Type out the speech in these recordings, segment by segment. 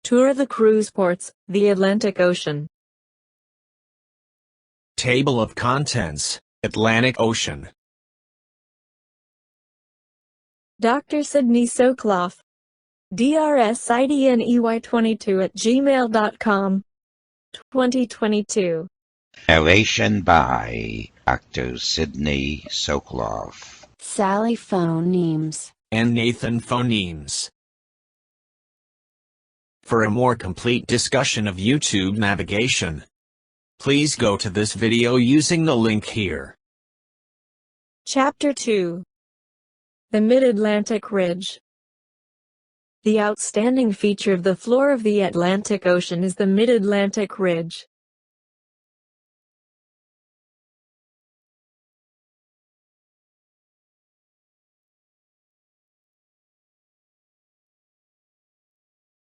Tour the cruise ports, the Atlantic Ocean. Table of Contents, Atlantic Ocean. Dr. Sydney Soclof. drsidney22@gmail.com. 2022. Narration by Dr. Sydney Soclof, Sally Phonemes, and Nathan Phonemes. For a more complete discussion of YouTube navigation, please go to this video using the link here. Chapter 2. The Mid-Atlantic Ridge. The outstanding feature of the floor of the Atlantic Ocean is the Mid-Atlantic Ridge.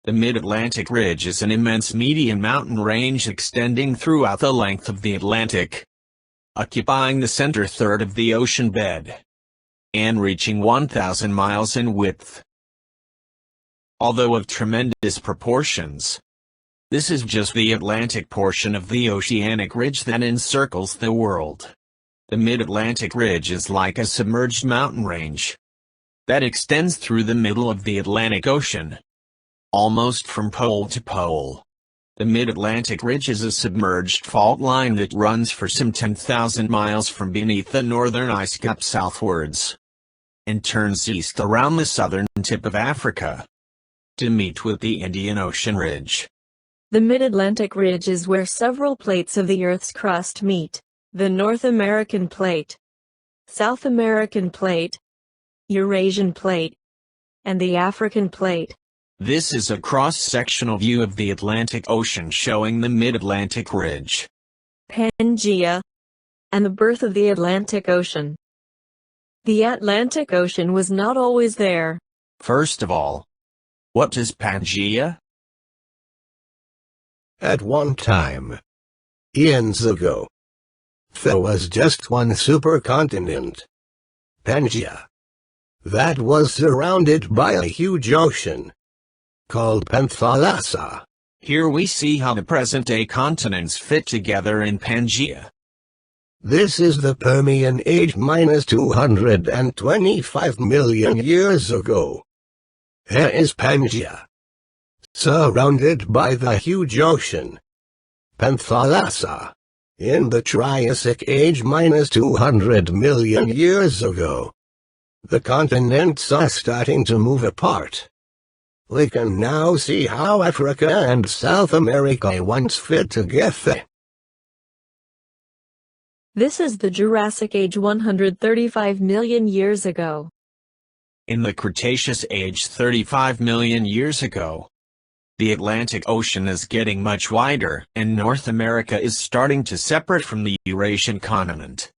The Mid-Atlantic Ridge is an immense median mountain range extending throughout the length of the Atlantic, occupying the center third of the ocean bed, and reaching 1,000 miles in width. Although of tremendous proportions, this is just the Atlantic portion of the oceanic ridge that encircles the world. The Mid-Atlantic Ridge is like a submerged mountain range that extends through the middle of the Atlantic Ocean, almost from pole to pole. The Mid-Atlantic Ridge is a submerged fault line that runs for some 10,000 miles from beneath the northern ice cap southwards, and turns east around the southern tip of Africa, to meet with the Indian Ocean Ridge. The Mid-Atlantic Ridge is where several plates of the Earth's crust meet: the North American Plate, South American Plate, Eurasian Plate, and the African Plate. This is a cross-sectional view of the Atlantic Ocean showing the Mid-Atlantic Ridge, Pangaea, and the birth of the Atlantic Ocean. The Atlantic Ocean was not always there. First of all, what is Pangaea? At one time, eons ago, there was just one supercontinent, Pangaea, that was surrounded by a huge ocean called Panthalassa. Here we see how the present-day continents fit together in Pangaea. This is the Permian Age minus 225 million years ago. Here is Pangaea, surrounded by the huge ocean, Panthalassa, in the Triassic Age minus 200 million years ago. The continents are starting to move apart. We can now see how Africa and South America once fit together. This is the Jurassic Age 135 million years ago. In the Cretaceous Age 35 million years ago, the Atlantic Ocean is getting much wider, and North America is starting to separate from the Eurasian continent.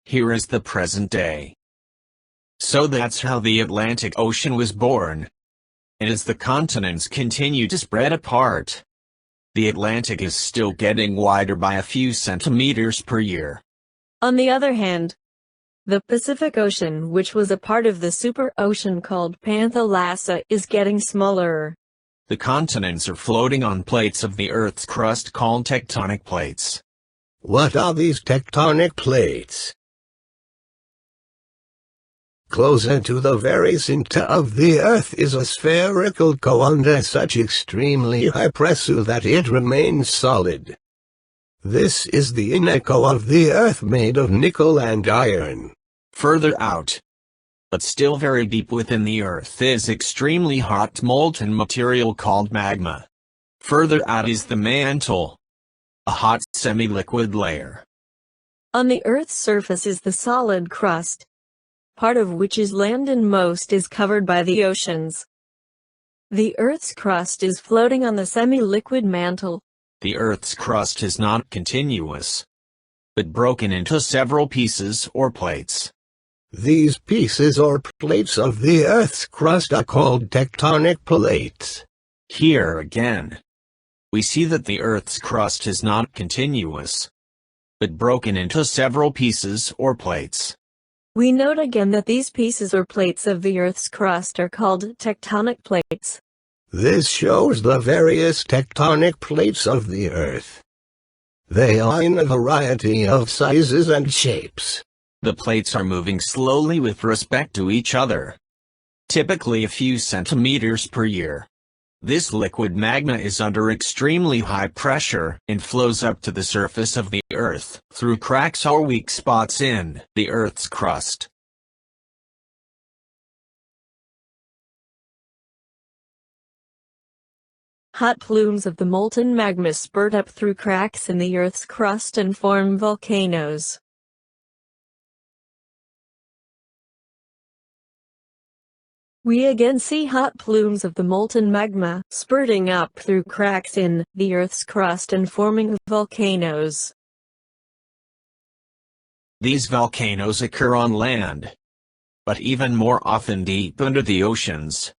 Here is the present day. So that's how the Atlantic Ocean was born. And as the continents continue to spread apart, the Atlantic is still getting wider by a few centimeters per year. On the other hand, the Pacific Ocean, which was a part of the super ocean called Panthalassa, is getting smaller. The continents are floating on plates of the Earth's crust called tectonic plates. What are these tectonic plates? Closer to the very center of the Earth is a spherical core under such extremely high pressure that it remains solid. This is the inner core of the Earth, made of nickel and iron. Further out, but still very deep within the Earth, is extremely hot molten material called magma. Further out is the mantle, a hot semi-liquid layer. On the Earth's surface is the solid crust, part of which is land, and most is covered by the oceans. The Earth's crust is floating on the semi-liquid mantle. The Earth's crust is not continuous, but broken into several pieces or plates. These pieces or plates of the Earth's crust are called tectonic plates. Here again, we see that the Earth's crust is not continuous, but broken into several pieces or plates. We note again that these pieces or plates of the Earth's crust are called tectonic plates. This shows the various tectonic plates of the Earth. They are in a variety of sizes and shapes. The plates are moving slowly with respect to each other, typically a few centimeters per year. This liquid magma is under extremely high pressure and flows up to the surface of the Earth through cracks or weak spots in the Earth's crust. Hot plumes of the molten magma spurt up through cracks in the Earth's crust and form volcanoes. We again see hot plumes of the molten magma spurting up through cracks in the Earth's crust and forming volcanoes. These volcanoes occur on land, but even more often deep under the oceans,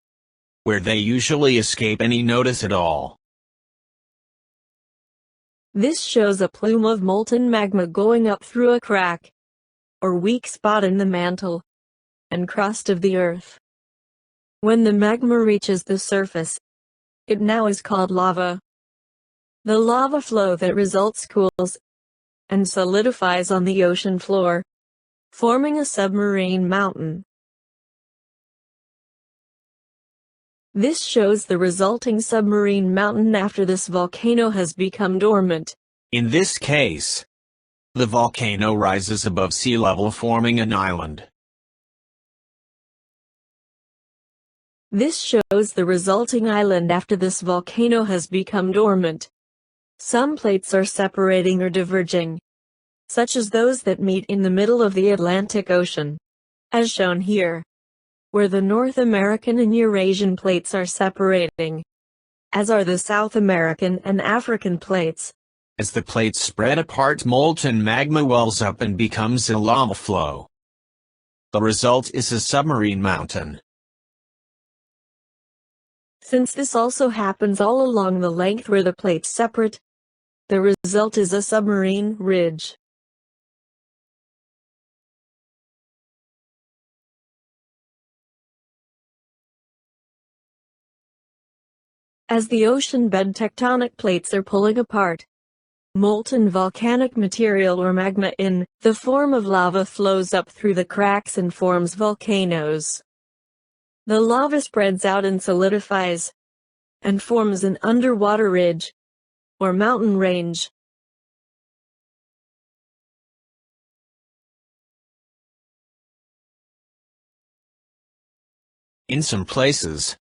where they usually escape any notice at all. This shows a plume of molten magma going up through a crack, or weak spot in the mantle and crust of the Earth. When the magma reaches the surface, it now is called lava. The lava flow that results cools and solidifies on the ocean floor, forming a submarine mountain. This shows the resulting submarine mountain after this volcano has become dormant. In this case, the volcano rises above sea level, forming an island. This shows the resulting island after this volcano has become dormant. Some plates are separating or diverging, such as those that meet in the middle of the Atlantic Ocean, as shown here, where the North American and Eurasian plates are separating, as are the South American and African plates. As the plates spread apart, molten magma wells up and becomes a lava flow. The result is a submarine mountain. Since this also happens all along the length where the plates separate, the result is a submarine ridge. As the ocean bed tectonic plates are pulling apart, molten volcanic material or magma in the form of lava flows up through the cracks and forms volcanoes. The lava spreads out and solidifies, and forms an underwater ridge, or mountain range. In some places,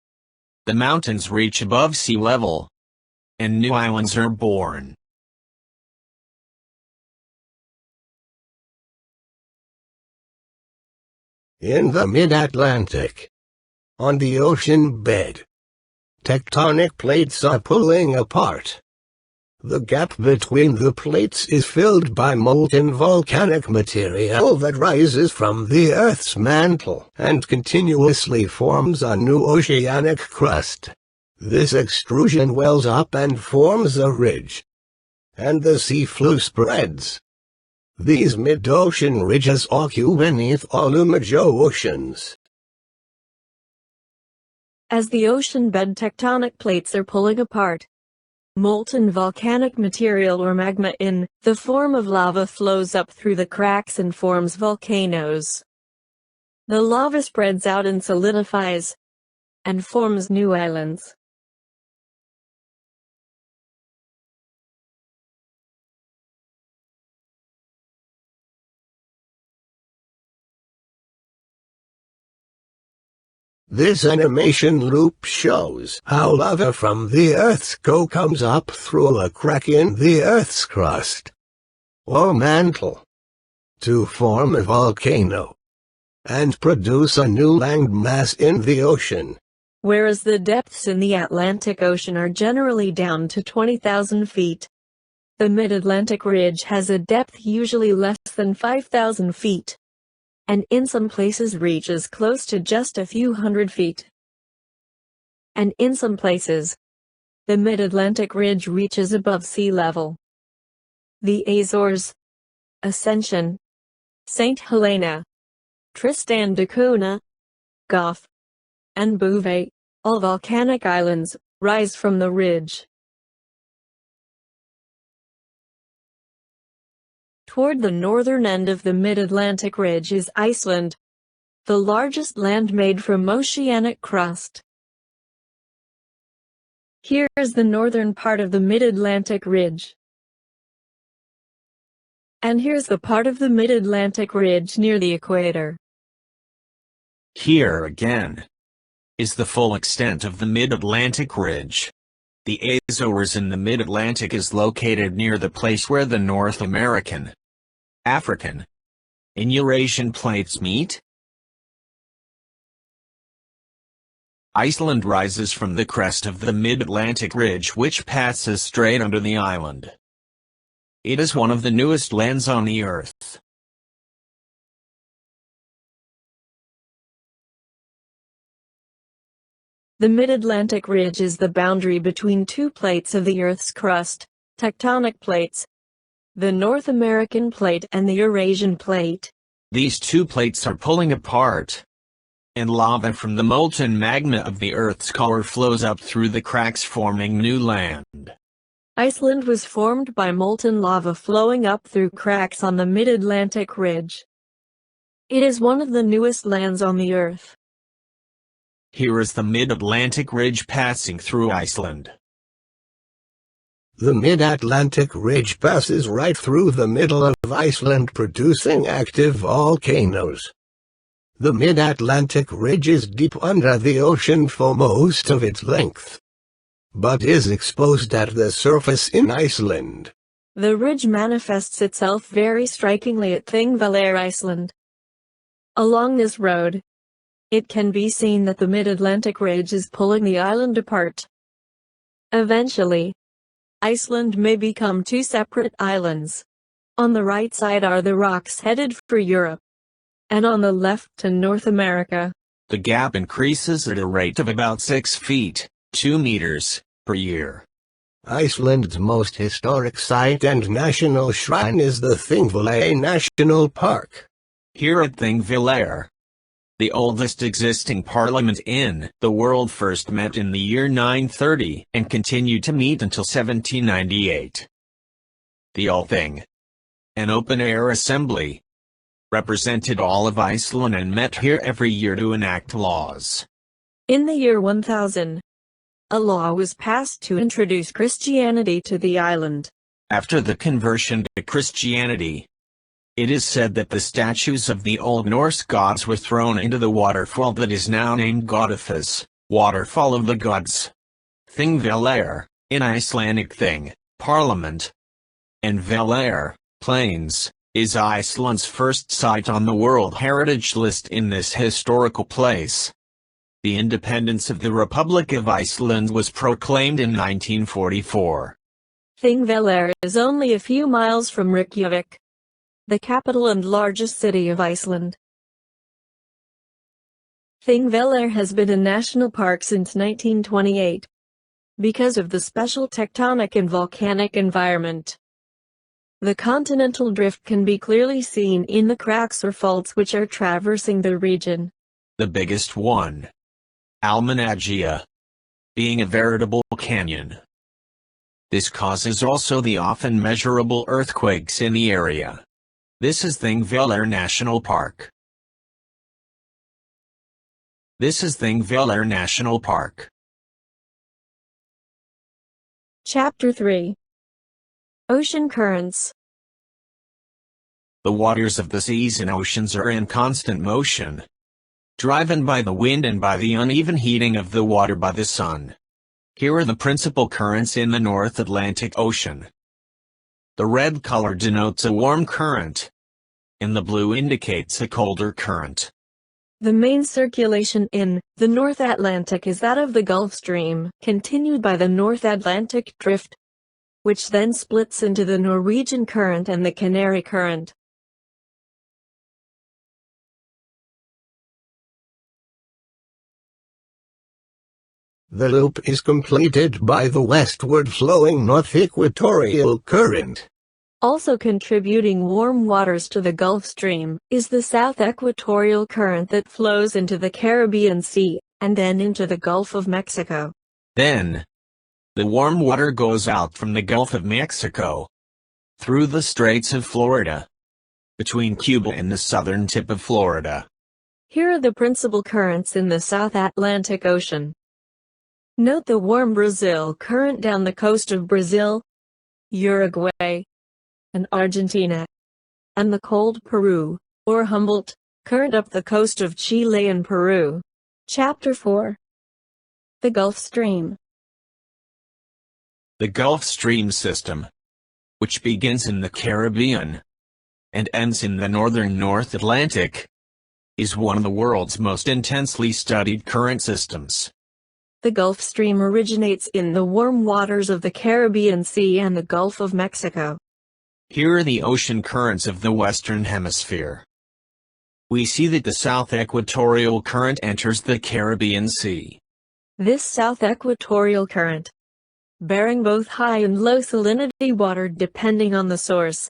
the mountains reach above sea level, and new islands are born. In the mid-Atlantic, on the ocean bed, tectonic plates are pulling apart. The gap between the plates is filled by molten volcanic material that rises from the Earth's mantle and continuously forms a new oceanic crust. This extrusion wells up and forms a ridge, and the seafloor spreads. These mid-ocean ridges occur beneath all major oceans. As the ocean bed tectonic plates are pulling apart, molten volcanic material or magma in the form of lava flows up through the cracks and forms volcanoes. The lava spreads out and solidifies, and forms new islands. This animation loop shows how lava from the Earth's core comes up through a crack in the Earth's crust, or mantle, to form a volcano, and produce a new landmass in the ocean. Whereas the depths in the Atlantic Ocean are generally down to 20,000 feet, the Mid-Atlantic Ridge has a depth usually less than 5,000 feet. And in some places reaches close to just a few hundred feet. And in some places, the Mid-Atlantic Ridge reaches above sea level. The Azores, Ascension, St. Helena, Tristan da Cunha, Gough, and Bouvet All volcanic islands rise from the ridge. Toward the northern end of the mid-Atlantic ridge is Iceland, the largest land made from oceanic crust. Here is the northern part of the mid-Atlantic ridge. And here's the part of the mid-Atlantic ridge near the equator. Here again is the full extent of the mid-Atlantic ridge. The Azores in the mid-Atlantic is located near the place where the North American, African, and Eurasian plates meet. Iceland rises from the crest of the mid-Atlantic ridge, which passes straight under the island. It is one of the newest lands on the Earth. The mid-Atlantic ridge is the boundary between two plates of the Earth's crust, tectonic plates, the North American plate and the Eurasian plate. These two plates are pulling apart, and lava from the molten magma of the Earth's core flows up through the cracks, forming new land. Iceland was formed by molten lava flowing up through cracks on the mid-Atlantic ridge. It is one of the newest lands on the Earth. Here is the mid-Atlantic ridge passing through Iceland. The mid-Atlantic ridge passes right through the middle of Iceland, producing active volcanoes. The mid-Atlantic ridge is deep under the ocean for most of its length, but is exposed at the surface in Iceland. The ridge manifests itself very strikingly at Thingvellir, Iceland. Along this road, it can be seen that the mid-Atlantic ridge is pulling the island apart. Eventually, Iceland may become two separate islands. On the right side are the rocks headed for Europe, and on the left to North America. The gap increases at a rate of about 6 feet, 2 meters, per year. Iceland's most historic site and national shrine is the Thingvellir National Park. Here at Thingvellir, the oldest existing parliament in the world, first met in the year 930 and continued to meet until 1798. The Althing, an open-air assembly, represented all of Iceland and met here every year to enact laws. In the year 1000, a law was passed to introduce Christianity to the island. After the conversion to Christianity, it is said that the statues of the Old Norse gods were thrown into the waterfall that is now named Godafoss, Waterfall of the Gods. Thingvellir, in Icelandic Thing, Parliament, and Vellir, Plains, is Iceland's first site on the World Heritage List in this historical place. The independence of the Republic of Iceland was proclaimed in 1944. Thingvellir is only a few miles from Reykjavik, the capital and largest city of Iceland. Thingvellir has been a national park since 1928, because of the special tectonic and volcanic environment. The continental drift can be clearly seen in the cracks or faults which are traversing the region. The biggest one, Almannagjá, being a veritable canyon. This causes also the often measurable earthquakes in the area. This is Thingvellir National Park. This is Thingvellir National Park. Chapter 3. Ocean currents. The waters of the seas and oceans are in constant motion, driven by the wind and by the uneven heating of the water by the sun. Here are the principal currents in the North Atlantic Ocean. The red color denotes a warm current, and the blue indicates a colder current. The main circulation in the North Atlantic is that of the Gulf Stream, continued by the North Atlantic Drift, which then splits into the Norwegian Current and the Canary Current. The loop is completed by the westward flowing North Equatorial Current. Also contributing warm waters to the Gulf Stream is the South Equatorial Current that flows into the Caribbean Sea and then into the Gulf of Mexico. Then, the warm water goes out from the Gulf of Mexico, through the Straits of Florida, between Cuba and the southern tip of Florida. Here are the principal currents in the South Atlantic Ocean. Note the warm Brazil current down the coast of Brazil, Uruguay, and Argentina, and the cold Peru, or Humboldt, current up the coast of Chile and Peru. Chapter 4. The Gulf Stream. The Gulf Stream system, which begins in the Caribbean and ends in the northern North Atlantic, is one of the world's most intensely studied current systems. The Gulf Stream originates in the warm waters of the Caribbean Sea and the Gulf of Mexico. Here are the ocean currents of the Western Hemisphere. We see that the South Equatorial Current enters the Caribbean Sea. This South Equatorial Current, bearing both high and low salinity water depending on the source,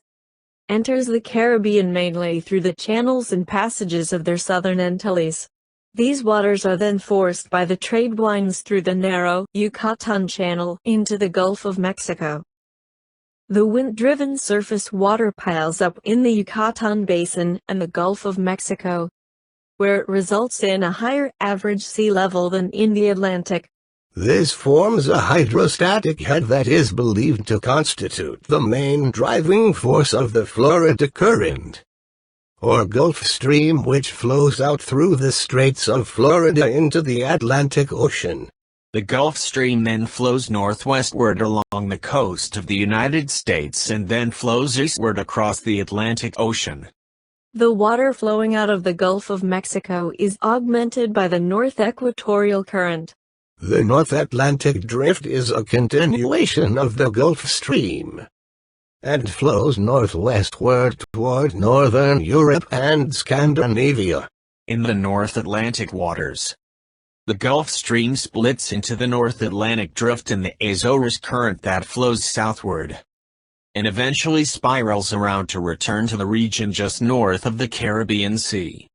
enters the Caribbean mainly through the channels and passages of their southern Antilles. These waters are then forced by the trade winds through the narrow Yucatan Channel into the Gulf of Mexico. The wind-driven surface water piles up in the Yucatan Basin and the Gulf of Mexico, where it results in a higher average sea level than in the Atlantic. This forms a hydrostatic head that is believed to constitute the main driving force of the Florida Current, or Gulf Stream, which flows out through the Straits of Florida into the Atlantic Ocean. The Gulf Stream then flows northwestward along the coast of the United States and then flows eastward across the Atlantic Ocean. The water flowing out of the Gulf of Mexico is augmented by the North Equatorial Current. The North Atlantic Drift is a continuation of the Gulf Stream and flows northwestward toward northern Europe and Scandinavia. In the North Atlantic waters, the Gulf Stream splits into the North Atlantic Drift and the Azores Current that flows southward, and eventually spirals around to return to the region just north of the Caribbean Sea.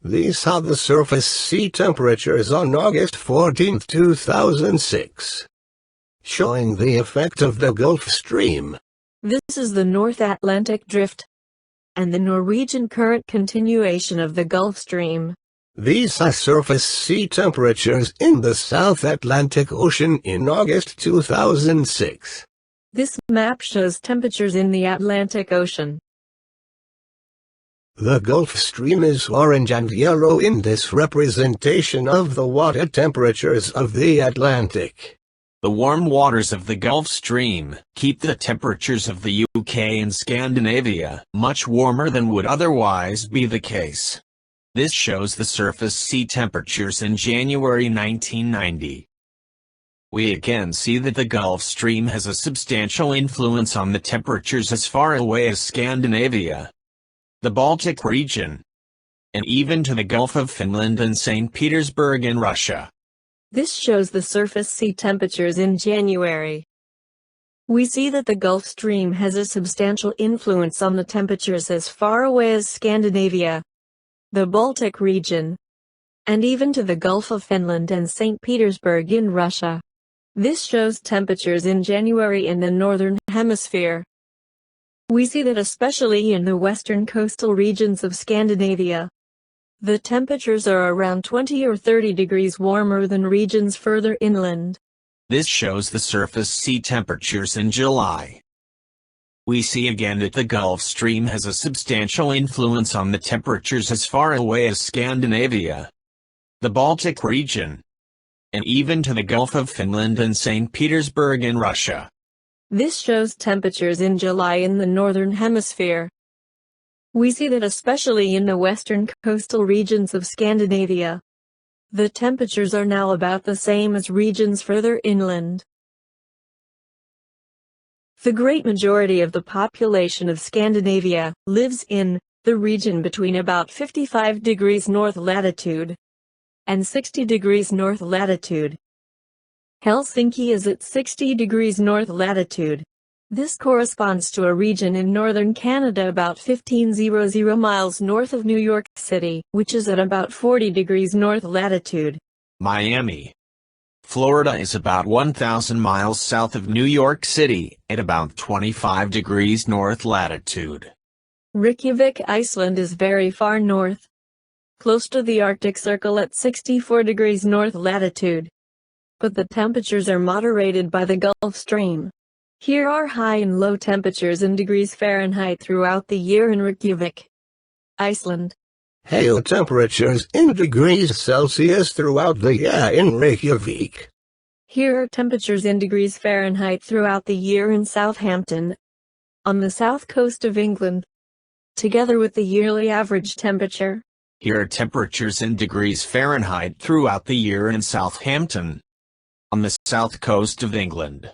These saw the surface sea temperatures on August 14, 2006, showing the effect of the Gulf Stream. This is the North Atlantic Drift and the Norwegian Current continuation of the Gulf Stream. These are surface sea temperatures in the South Atlantic Ocean in August 2006. This map shows temperatures in the Atlantic Ocean. The Gulf Stream is orange and yellow in this representation of the water temperatures of the Atlantic. The warm waters of the Gulf Stream keep the temperatures of the UK and Scandinavia much warmer than would otherwise be the case. This shows the surface sea temperatures in January 1990. We again see that the Gulf Stream has a substantial influence on the temperatures as far away as Scandinavia, the Baltic region, and even to the Gulf of Finland and St. Petersburg in Russia. This shows the surface sea temperatures in January. We see that the Gulf Stream has a substantial influence on the temperatures as far away as Scandinavia, the Baltic region, and even to the Gulf of Finland and St. Petersburg in Russia. This shows temperatures in January in the Northern Hemisphere. We see that especially in the western coastal regions of Scandinavia, the temperatures are around 20 or 30 degrees warmer than regions further inland. This shows the surface sea temperatures in July. We see again that the Gulf Stream has a substantial influence on the temperatures as far away as Scandinavia, the Baltic region, and even to the Gulf of Finland and St. Petersburg in Russia. This shows temperatures in July in the Northern Hemisphere. We see that especially in the western coastal regions of Scandinavia, the temperatures are now about the same as regions further inland. The great majority of the population of Scandinavia lives in the region between about 55 degrees north latitude and 60 degrees north latitude. Helsinki is at 60 degrees north latitude. This corresponds to a region in northern Canada about 1500 miles north of New York City, which is at about 40 degrees north latitude. Miami, Florida is about 1,000 miles south of New York City, at about 25 degrees north latitude. Reykjavik, Iceland is very far north, close to the Arctic Circle at 64 degrees north latitude. But the temperatures are moderated by the Gulf Stream. Here are high and low temperatures in degrees Fahrenheit throughout the year in Reykjavik, Iceland. Hail temperatures in degrees Celsius throughout the year in Reykjavik. Here are temperatures in degrees Fahrenheit throughout the year in Southampton, on the south coast of England, together with the yearly average temperature. Here are temperatures in degrees Fahrenheit throughout the year in Southampton, on the south coast of England.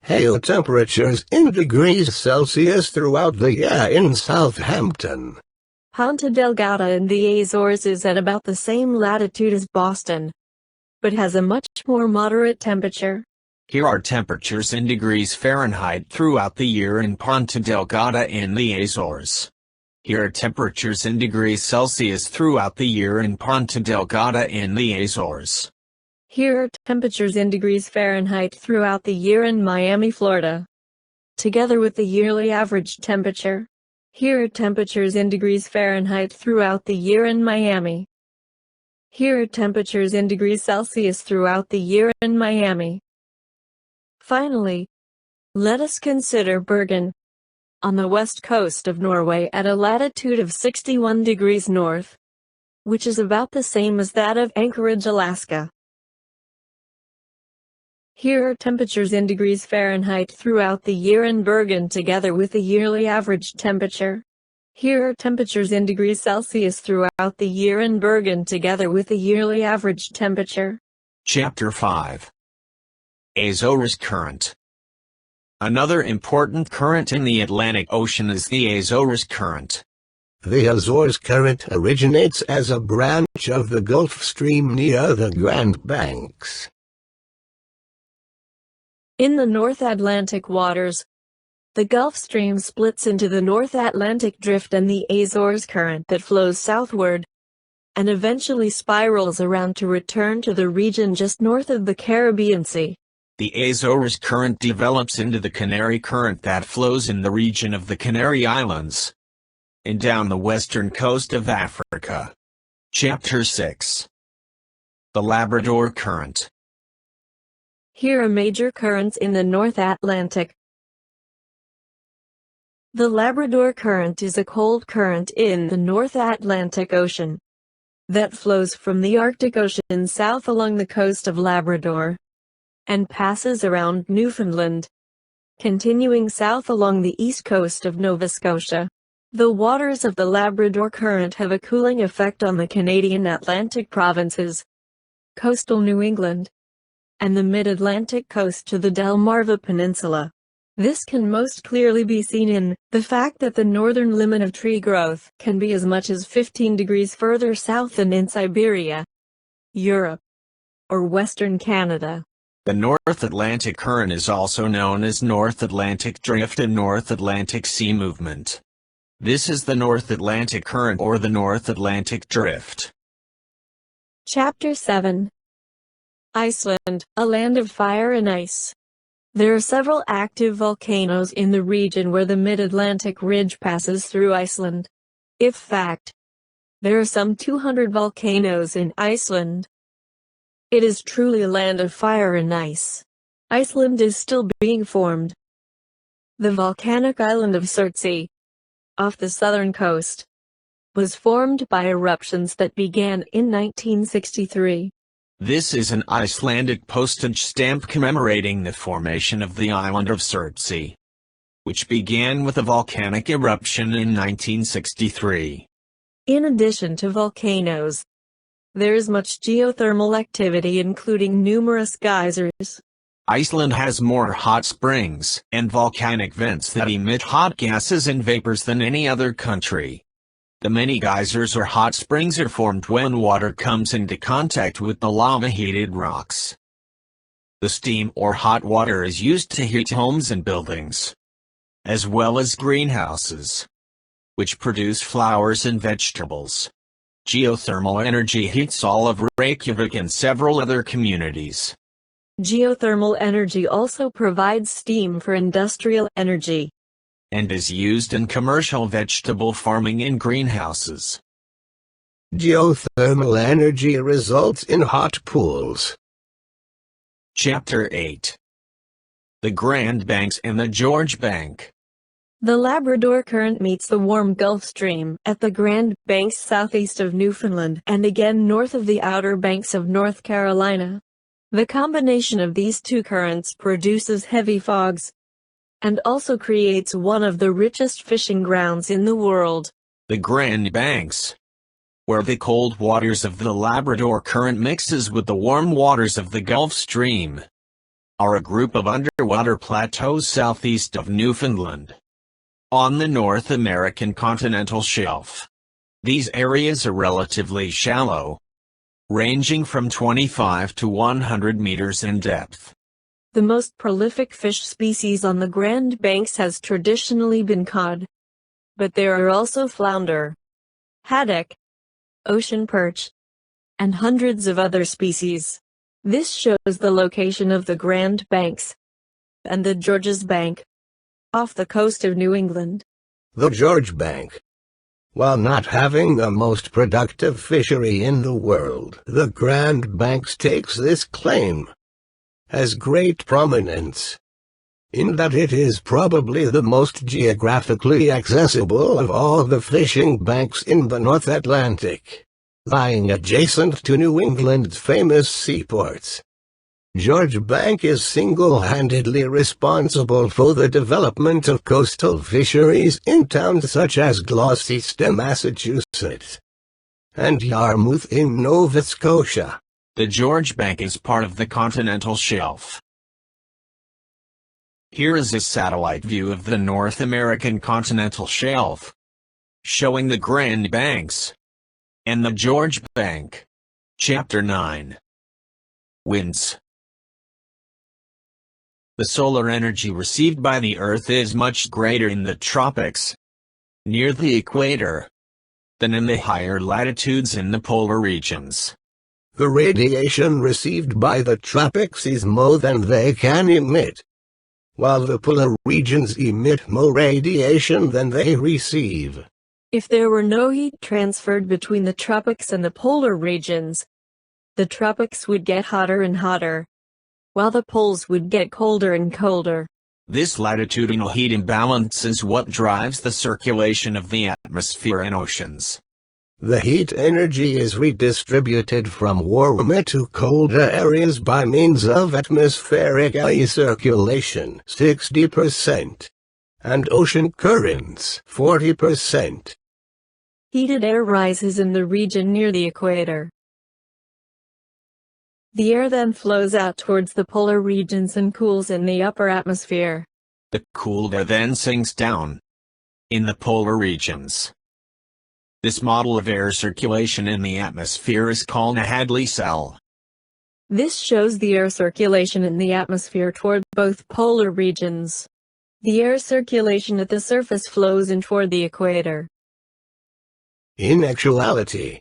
Hail temperatures in degrees Celsius throughout the year in Southampton. Ponta Delgada in the Azores is at about the same latitude as Boston, but has a much more moderate temperature. Here are temperatures in degrees Fahrenheit throughout the year in Ponta Delgada in the Azores. Here are temperatures in degrees Celsius throughout the year in Ponta Delgada in the Azores. Here are temperatures in degrees Fahrenheit throughout the year in Miami, Florida, together with the yearly average temperature. Here are temperatures in degrees Fahrenheit throughout the year in Miami. Here are temperatures in degrees Celsius throughout the year in Miami. Finally, let us consider Bergen, on the west coast of Norway at a latitude of 61 degrees north, which is about the same as that of Anchorage, Alaska. Here are temperatures in degrees Fahrenheit throughout the year in Bergen together with the yearly average temperature. Here are temperatures in degrees Celsius throughout the year in Bergen together with the yearly average temperature. Chapter 5. Azores Current. Another important current in the Atlantic Ocean is the Azores Current. The Azores Current originates as a branch of the Gulf Stream near the Grand Banks. In the North Atlantic waters, the Gulf Stream splits into the North Atlantic Drift and the Azores Current that flows southward, and eventually spirals around to return to the region just north of the Caribbean Sea. The Azores Current develops into the Canary Current that flows in the region of the Canary Islands, and down the western coast of Africa. Chapter 6. The Labrador Current. Here are major currents in the North Atlantic. The Labrador Current is a cold current in the North Atlantic Ocean that flows from the Arctic Ocean south along the coast of Labrador and passes around Newfoundland, continuing south along the east coast of Nova Scotia. The waters of the Labrador Current have a cooling effect on the Canadian Atlantic provinces, coastal New England, and the mid-Atlantic coast to the Delmarva Peninsula. This can most clearly be seen in the fact that the northern limit of tree growth can be as much as 15 degrees further south than in Siberia, Europe, or Western Canada. The North Atlantic Current is also known as North Atlantic Drift and North Atlantic Sea Movement. This is the North Atlantic Current or the North Atlantic Drift. Chapter 7. Iceland, a land of fire and ice. There are several active volcanoes in the region where the Mid-Atlantic Ridge passes through Iceland. In fact, there are some 200 volcanoes in Iceland. It is truly a land of fire and ice. Iceland is still being formed. The volcanic island of Surtsey, off the southern coast, was formed by eruptions that began in 1963. This is an Icelandic postage stamp commemorating the formation of the island of Surtsey, which began with a volcanic eruption in 1963. In addition to volcanoes, there is much geothermal activity including numerous geysers. Iceland has more hot springs and volcanic vents that emit hot gases and vapors than any other country. The many geysers or hot springs are formed when water comes into contact with the lava-heated rocks. The steam or hot water is used to heat homes and buildings, as well as greenhouses, which produce flowers and vegetables. Geothermal energy heats all of Reykjavik and several other communities. Geothermal energy also provides steam for industrial energy and is used in commercial vegetable farming in greenhouses. Geothermal energy results in hot pools. Chapter 8. The Grand Banks and the George Bank. The Labrador Current meets the warm Gulf Stream at the Grand Banks southeast of Newfoundland and again north of the Outer Banks of North Carolina. The combination of these two currents produces heavy fogs and also creates one of the richest fishing grounds in the world. The Grand Banks, where the cold waters of the Labrador Current mixes with the warm waters of the Gulf Stream, are a group of underwater plateaus southeast of Newfoundland, on the North American continental shelf. These areas are relatively shallow, ranging from 25 to 100 meters in depth. The most prolific fish species on the Grand Banks has traditionally been cod, but there are also flounder, haddock, ocean perch, and hundreds of other species. This shows the location of the Grand Banks and the Georges Bank, off the coast of New England. The George Bank. While not having the most productive fishery in the world, the Grand Banks takes this claim as great prominence, in that it is probably the most geographically accessible of all the fishing banks in the North Atlantic, lying adjacent to New England's famous seaports. George Bank is single-handedly responsible for the development of coastal fisheries in towns such as Gloucester, Massachusetts, and Yarmouth in Nova Scotia. The George Bank is part of the continental shelf. Here is a satellite view of the North American continental shelf, showing the Grand Banks and the George Bank. Chapter 9. Winds. The solar energy received by the Earth is much greater in the tropics, near the equator, than in the higher latitudes in the polar regions. The radiation received by the tropics is more than they can emit, while the polar regions emit more radiation than they receive. If there were no heat transferred between the tropics and the polar regions, the tropics would get hotter and hotter, while the poles would get colder and colder. This latitudinal heat imbalance is what drives the circulation of the atmosphere and oceans. The heat energy is redistributed from warmer to colder areas by means of atmospheric air circulation, 60%, and ocean currents, 40%. Heated air rises in the region near the equator. The air then flows out towards the polar regions and cools in the upper atmosphere. The cooled air then sinks down in the polar regions. This model of air circulation in the atmosphere is called a Hadley cell. This shows the air circulation in the atmosphere toward both polar regions. The air circulation at the surface flows in toward the equator. In actuality,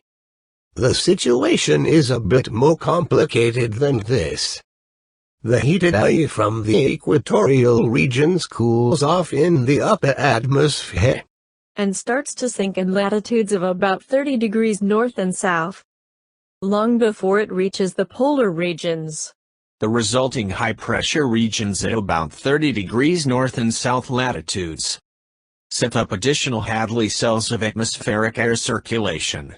the situation is a bit more complicated than this. The heated air from the equatorial regions cools off in the upper atmosphere and starts to sink in latitudes of about 30 degrees north and south, long before it reaches the polar regions. The resulting high-pressure regions at about 30 degrees north and south latitudes set up additional Hadley cells of atmospheric air circulation.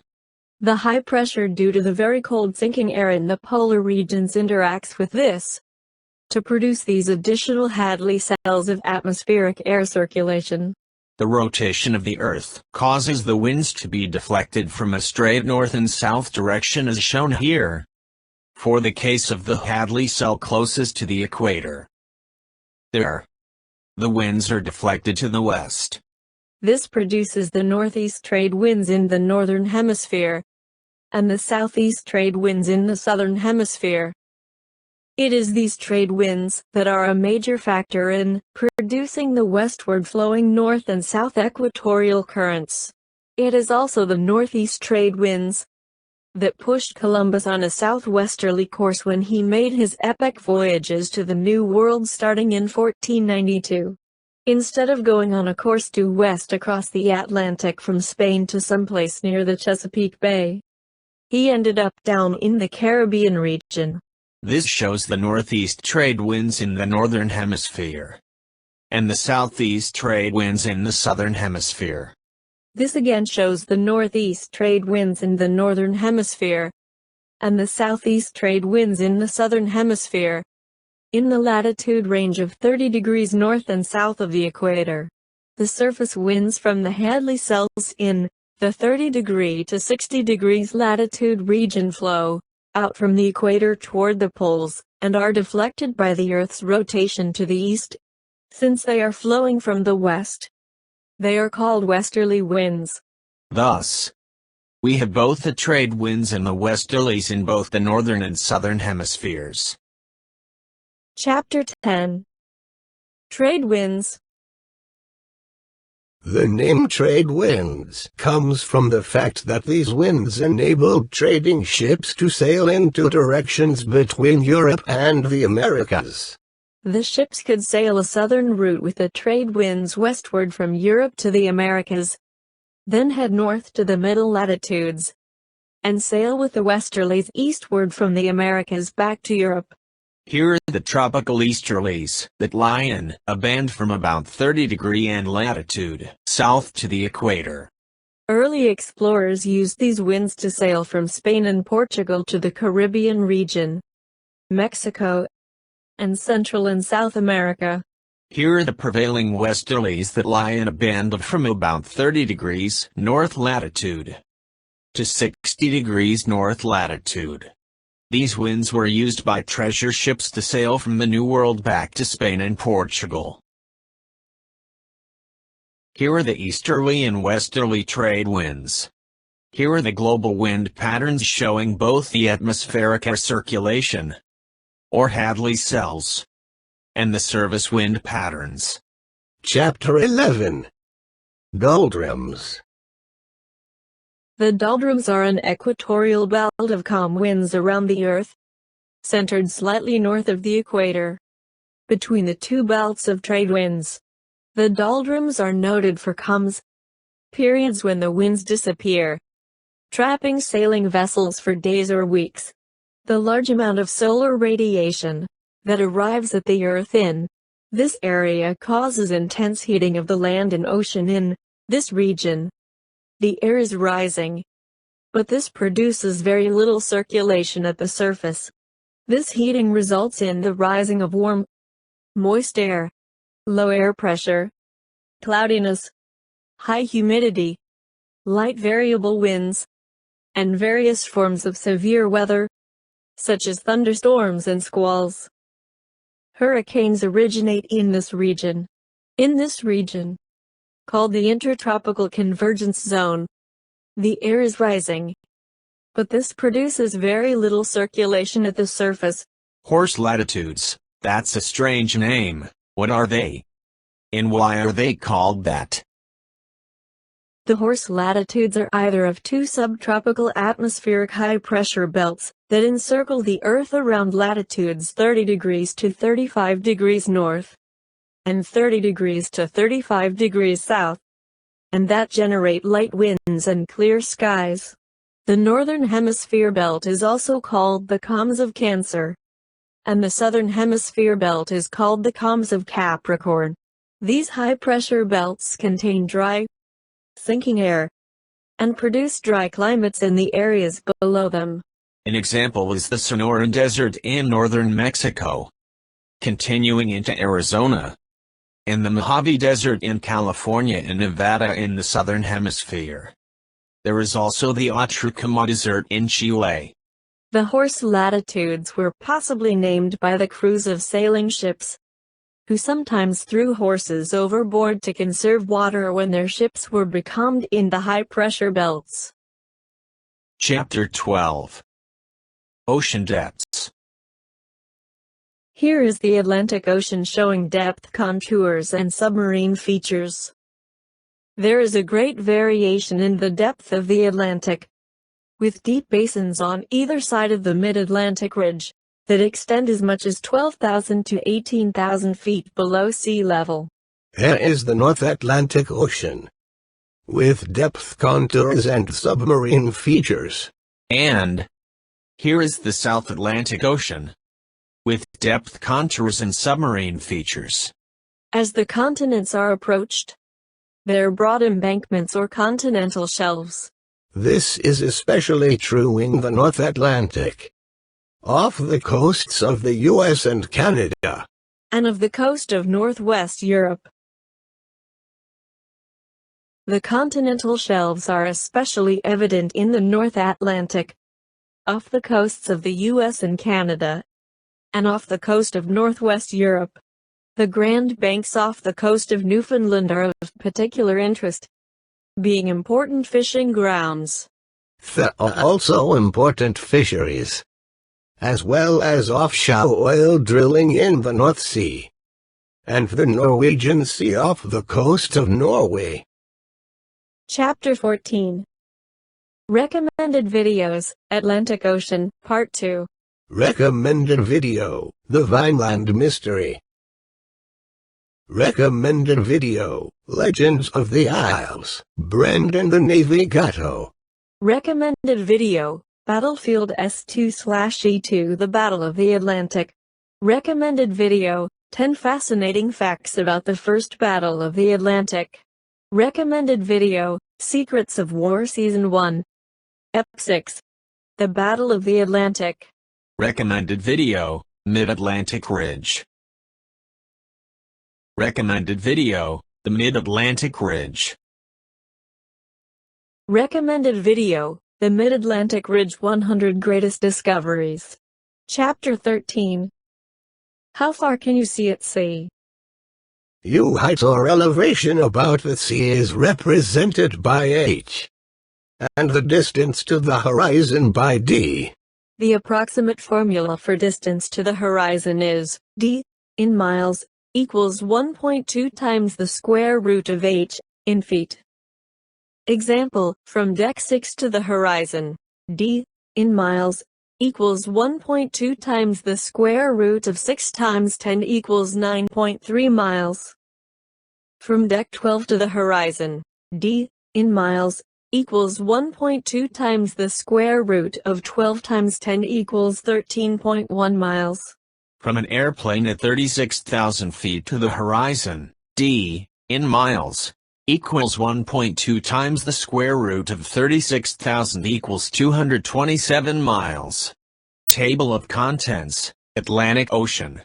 The high pressure due to the very cold sinking air in the polar regions interacts with this to produce these additional Hadley cells of atmospheric air circulation. The rotation of the Earth causes the winds to be deflected from a straight north and south direction as shown here, for the case of the Hadley cell closest to the equator. There, the winds are deflected to the west. This produces the northeast trade winds in the northern hemisphere and the southeast trade winds in the southern hemisphere. It is these trade winds that are a major factor in producing the westward flowing north and south equatorial currents. It is also the northeast trade winds that pushed Columbus on a southwesterly course when he made his epic voyages to the New World starting in 1492. Instead of going on a course due west across the Atlantic from Spain to someplace near the Chesapeake Bay, he ended up down in the Caribbean region. This shows the northeast trade winds in the northern hemisphere, and the southeast trade winds in the southern hemisphere. This again shows the northeast trade winds in the northern hemisphere, and the southeast trade winds in the southern hemisphere, in the latitude range of 30 degrees north and south of the equator. The surface winds from the Hadley cells in the 30 degree to 60 degrees latitude region flow out from the equator toward the poles, and are deflected by the Earth's rotation to the east. Since they are flowing from the west, they are called westerly winds. Thus, we have both the trade winds and the westerlies in both the northern and southern hemispheres. Chapter 10. Trade winds. The name trade winds comes from the fact that these winds enabled trading ships to sail in two directions between Europe and the Americas. The ships could sail a southern route with the trade winds westward from Europe to the Americas, then head north to the middle latitudes, and sail with the westerlies eastward from the Americas back to Europe. Here are the tropical easterlies that lie in a band from about 30 degree and latitude south to the equator. Early explorers used these winds to sail from Spain and Portugal to the Caribbean region, Mexico, and Central and South America. Here are the prevailing westerlies that lie in a band of from about 30 degrees north latitude to 60 degrees north latitude. These winds were used by treasure ships to sail from the New World back to Spain and Portugal. Here are the easterly and westerly trade winds. Here are the global wind patterns showing both the atmospheric air circulation, or Hadley cells, and the surface wind patterns. Chapter 11. Doldrums. The doldrums are an equatorial belt of calm winds around the Earth, centered slightly north of the equator, between the two belts of trade winds. The doldrums are noted for calms, periods when the winds disappear, trapping sailing vessels for days or weeks. The large amount of solar radiation that arrives at the Earth in this area causes intense heating of the land and ocean in this region. The air is rising, but this produces very little circulation at the surface. This heating results in the rising of warm, moist air, low air pressure, cloudiness, high humidity, light variable winds, and various forms of severe weather, such as thunderstorms and squalls. Hurricanes originate in this region. In this region, called the Intertropical Convergence Zone, the air is rising, but this produces very little circulation at the surface. Horse latitudes, that's a strange name. What are they? And why are they called that? The horse latitudes are either of two subtropical atmospheric high-pressure belts that encircle the Earth around latitudes 30 degrees to 35 degrees north, and 30 degrees to 35 degrees south, and that generate light winds and clear skies. The northern hemisphere belt is also called the calms of Cancer, and the southern hemisphere belt is called the calms of Capricorn. These high-pressure belts contain dry, sinking air, and produce dry climates in the areas below them. An example is the Sonoran Desert in northern Mexico, continuing into Arizona, and the Mojave Desert in California and Nevada in the southern hemisphere. There is also the Atacama Desert in Chile. The horse latitudes were possibly named by the crews of sailing ships, who sometimes threw horses overboard to conserve water when their ships were becalmed in the high-pressure belts. Chapter 12. Ocean depths. Here is the Atlantic Ocean showing depth contours and submarine features. There is a great variation in the depth of the Atlantic, with deep basins on either side of the mid-Atlantic ridge that extend as much as 12,000 to 18,000 feet below sea level. Here is the North Atlantic Ocean, with depth contours and submarine features. And here is the South Atlantic Ocean, with depth contours and submarine features. As the continents are approached, there are broad embankments or continental shelves. This is especially true in the North Atlantic, off the coasts of the US and Canada, and of the coast of northwest Europe. The continental shelves are especially evident in the North Atlantic, off the coasts of the US and Canada, and off the coast of northwest Europe. The Grand Banks off the coast of Newfoundland are of particular interest, being important fishing grounds. There are also important fisheries, as well as offshore oil drilling in the North Sea, and the Norwegian Sea off the coast of Norway. Chapter 14. Recommended Videos, Atlantic Ocean, Part 2. Recommended video, The Vineland Mystery. Recommended video, Legends of the Isles, Brendan the Navigato. Recommended video, Battlefield S2/E2 The Battle of the Atlantic. Recommended video, 10 Fascinating Facts About the First Battle of the Atlantic. Recommended video, Secrets of War Season 1. Ep 6. The Battle of the Atlantic. Recommended video, Mid-Atlantic Ridge. Recommended video, the Mid-Atlantic Ridge. Recommended video, The Mid-Atlantic Ridge 100 Greatest Discoveries. Chapter 13. How far can you see at sea? U height or elevation about the sea is represented by h, and the distance to the horizon by d. The approximate formula for distance to the horizon is d, in miles, equals 1.2 times the square root of h, in feet. Example, from deck 6 to the horizon, d, in miles, equals 1.2 times the square root of 6 times 10 equals 9.3 miles. From deck 12 to the horizon, d, in miles, equals 1.2 times the square root of 12 times 10 equals 13.1 miles. From an airplane at 36,000 feet to the horizon, d, in miles, equals 1.2 times the square root of 36,000 equals 227 miles. Table of Contents, Atlantic Ocean.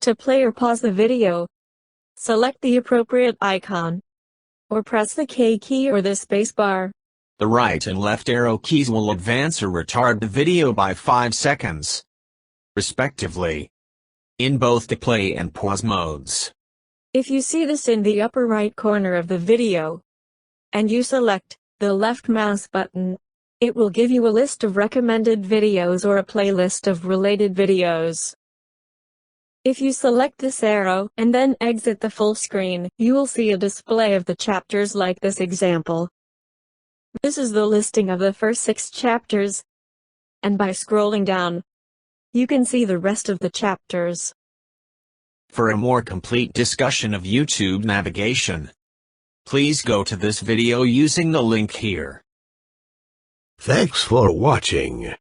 To play or pause the video, select the appropriate icon, or press the K key or the space bar. The right and left arrow keys will advance or retard the video by 5 seconds, respectively, in both the play and pause modes. If you see this in the upper right corner of the video, and you select the left mouse button, it will give you a list of recommended videos or a playlist of related videos. If you select this arrow and then exit the full screen, you will see a display of the chapters like this example. This is the listing of the first 6 chapters, and by scrolling down, you can see the rest of the chapters. For a more complete discussion of YouTube navigation, please go to this video using the link here. Thanks for watching.